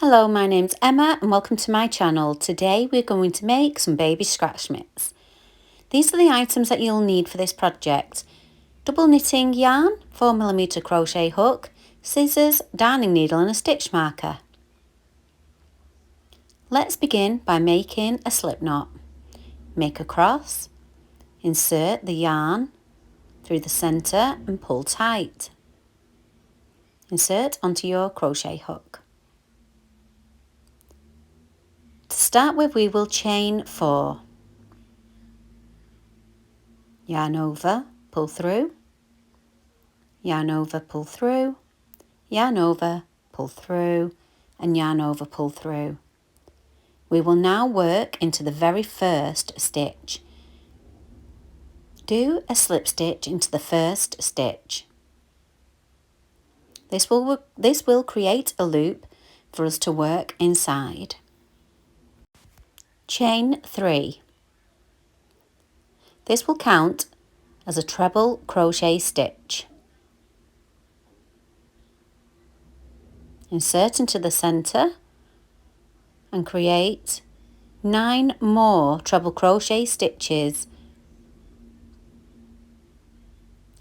Hello, my name's Emma and welcome to my channel. Today we're going to make some baby scratch mitts. These are the items that you'll need for this project. Double knitting yarn, 4mm crochet hook, scissors, darning needle and a stitch marker. Let's begin by making a slip knot. Make a cross, insert the yarn through the centre and pull tight. Insert onto your crochet hook. To start with, we will chain 4. Yarn over, pull through, yarn over, pull through, yarn over, pull through, and yarn over, pull through. We will now work into the very first stitch. Do a slip stitch into the first stitch. This will create a loop for us to work inside. Chain 3. This will count as a treble crochet stitch. Insert into the centre and create 9 more treble crochet stitches.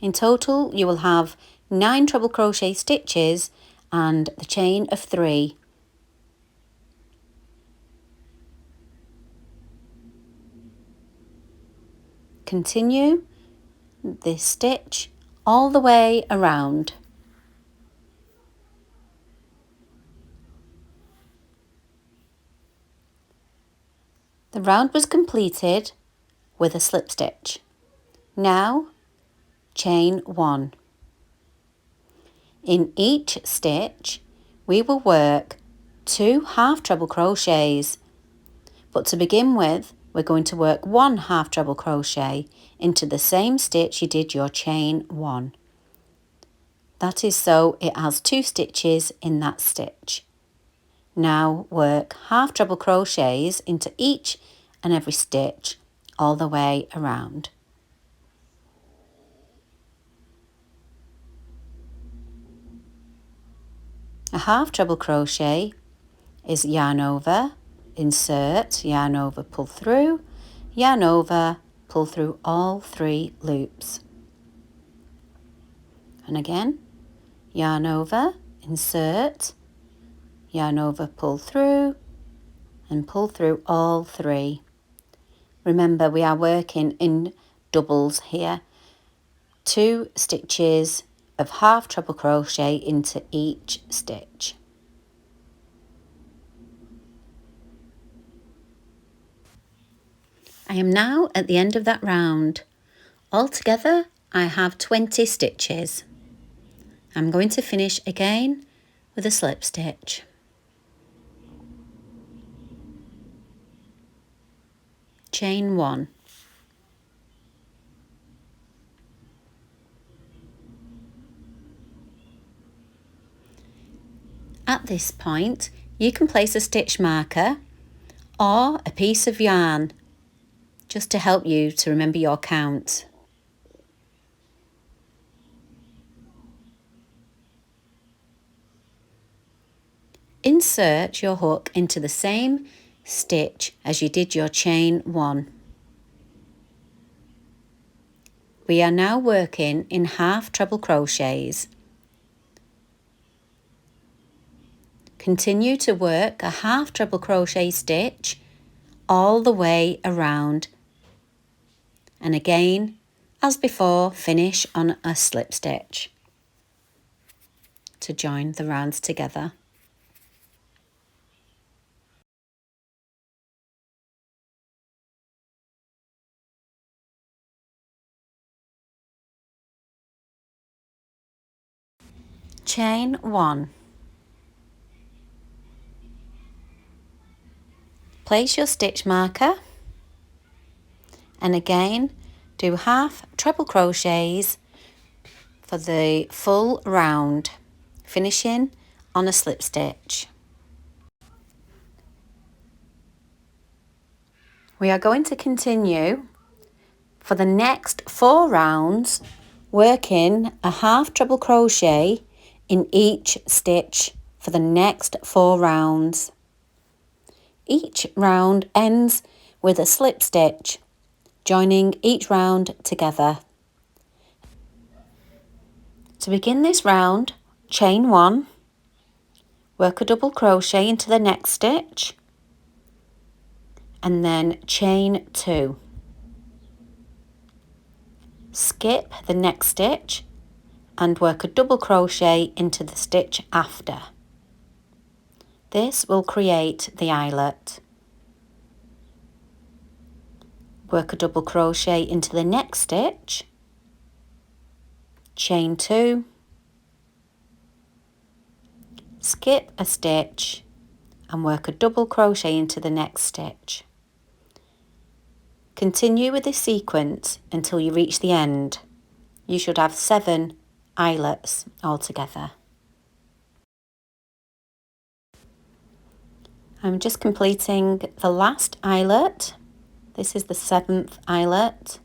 In total, you will have 9 treble crochet stitches and the chain of 3. Continue this stitch all the way around. The round was completed with a slip stitch. Now chain 1. In each stitch we will work 2 half treble crochets, but to begin with we're going to work 1 half treble crochet into the same stitch you did your chain 1. That is so it has 2 stitches in that stitch. Now work half treble crochets into each and every stitch all the way around. A half treble crochet is yarn over, insert, yarn over, pull through, yarn over, pull through all 3 loops. And again, yarn over, insert, yarn over, pull through, and pull through all 3. Remember, we are working in doubles here. 2 stitches of half treble crochet into each stitch. I am now at the end of that round. Altogether, I have 20 stitches. I'm going to finish again with a slip stitch. Chain 1. At this point, you can place a stitch marker or a piece of yarn just to help you to remember your count. Insert your hook into the same stitch as you did your chain 1. We are now working in half treble crochets. Continue to work a half treble crochet stitch all the way around, and again, as before, finish on a slip stitch to join the rounds together. Chain 1. Place your stitch marker and again do half treble crochets for the full round, finishing on a slip stitch. We are going to continue for the next 4 rounds working a half treble crochet in each stitch for the next 4 rounds. Each round ends with a slip stitch, joining each round together. To begin this round, chain 1, work a double crochet into the next stitch, and then chain 2. Skip the next stitch and work a double crochet into the stitch after. This will create the eyelet. Work a double crochet into the next stitch, chain 2, skip a stitch and work a double crochet into the next stitch. Continue with this sequence until you reach the end. You should have 7 eyelets altogether. I'm just completing the last eyelet. This is the 7th eyelet.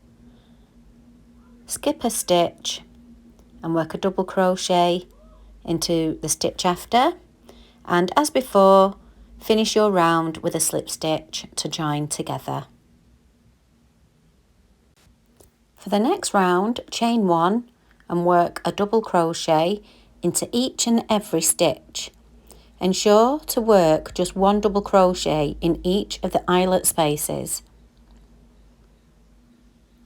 Skip a stitch and work a double crochet into the stitch after, and as before, finish your round with a slip stitch to join together. For the next round, chain 1 and work a double crochet into each and every stitch. Ensure to work just 1 double crochet in each of the eyelet spaces.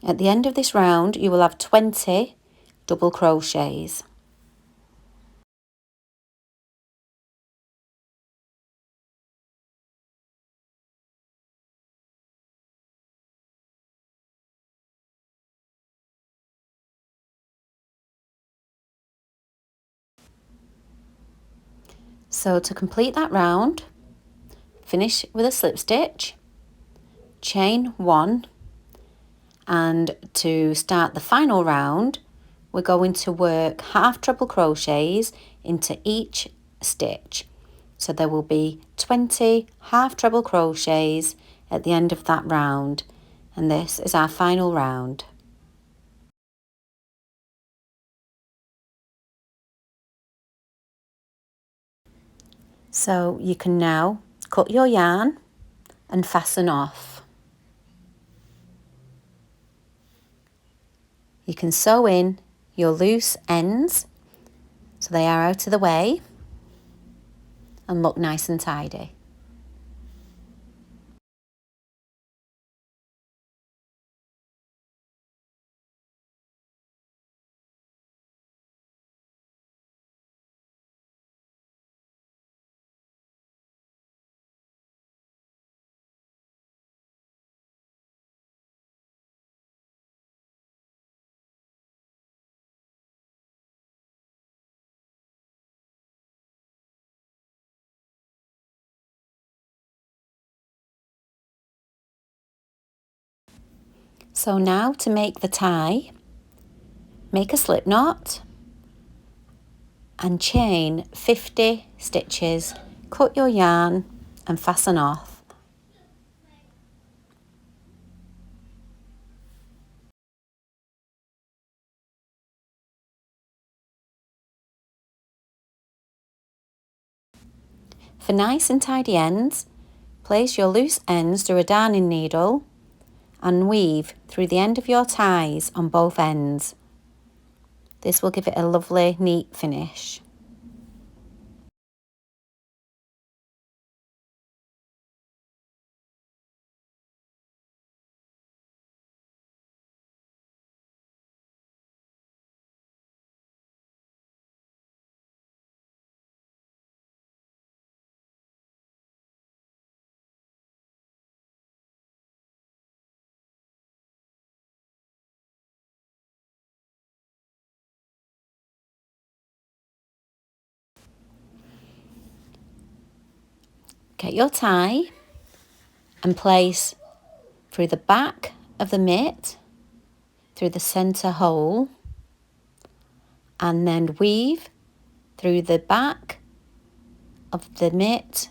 At the end of this round, you will have 20 double crochets. So to complete that round, finish with a slip stitch, chain 1, and to start the final round, we're going to work half treble crochets into each stitch. So there will be 20 half treble crochets at the end of that round, and this is our final round. So you can now cut your yarn and fasten off. You can sew in your loose ends so they are out of the way and look nice and tidy. So now to make the tie, make a slip knot and chain 50 stitches, cut your yarn and fasten off. For nice and tidy ends, place your loose ends through a darning needle and weave through the end of your ties on both ends. This will give it a lovely, neat finish. Get your tie and place through the back of the mitt, through the centre hole, and then weave through the back of the mitt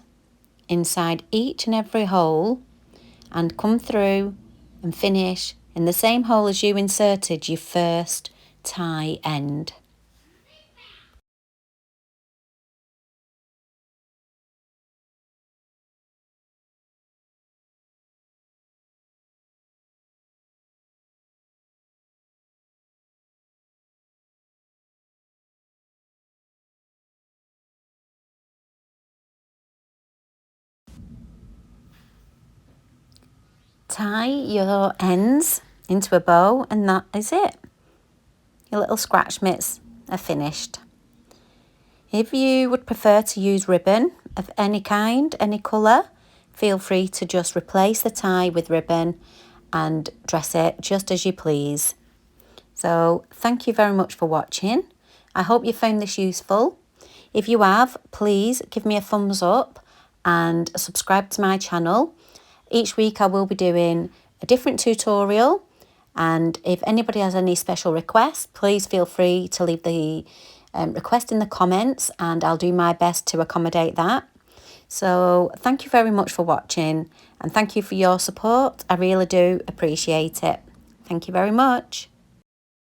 inside each and every hole and come through and finish in the same hole as you inserted your first tie end. tie your ends into a bow, and that is it. Your little scratch mitts are finished. If you would prefer to use ribbon of any kind, any colour, feel free to just replace the tie with ribbon and dress it just as you please. So thank you very much for watching. I hope you found this useful. If you have, please give me a thumbs up and subscribe to my channel. Each week I will be doing a different tutorial, and if anybody has any special requests, please feel free to leave the request in the comments, and I'll do my best to accommodate that. So thank you very much for watching, and thank you for your support. I really do appreciate it. Thank you very much.